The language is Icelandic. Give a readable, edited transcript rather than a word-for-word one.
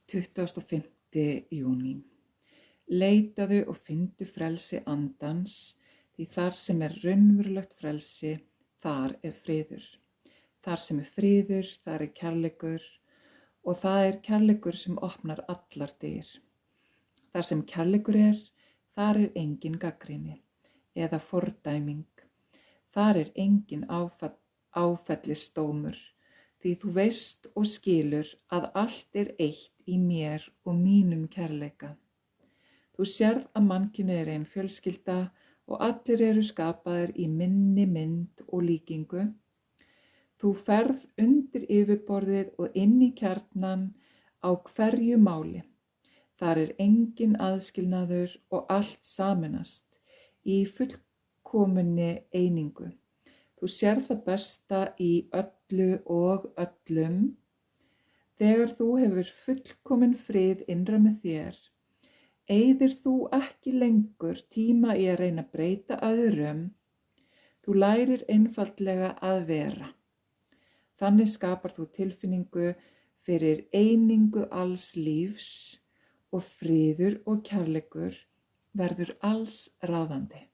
25. júní. Leitaðu og fyndu frelsi andans, því þar sem raunverulegt frelsi, þar friður. Þar sem friður, þar kærleikur, og það kærleikur sem opnar allar dyr. Þar sem kærleikur þar engin gagnrýni eða fordæming. Þar engin áfellisdómur, því þú veist og skilur að allt eitt í mér og mínum kærleika. Þú sérð að mannkynið ein fjölskylda og allir skapaðir í minni mynd og líkingu. Þú ferð undir yfirborðið og inn í kjarnann á hverju máli. Þar engin aðskilnaður og allt sameinast í fullkominni einingu. Þú sérð það besta í öllu og öllum. Þegar þú hefur fullkominn frið innra með þér, eyðir þú ekki lengur tíma í að reyna að breyta öðrum. Þú lærir einfaldlega að vera. Þannig skapar þú tilfinningu fyrir einingu alls lífs og friður og kærleikur verður alls ráðandi.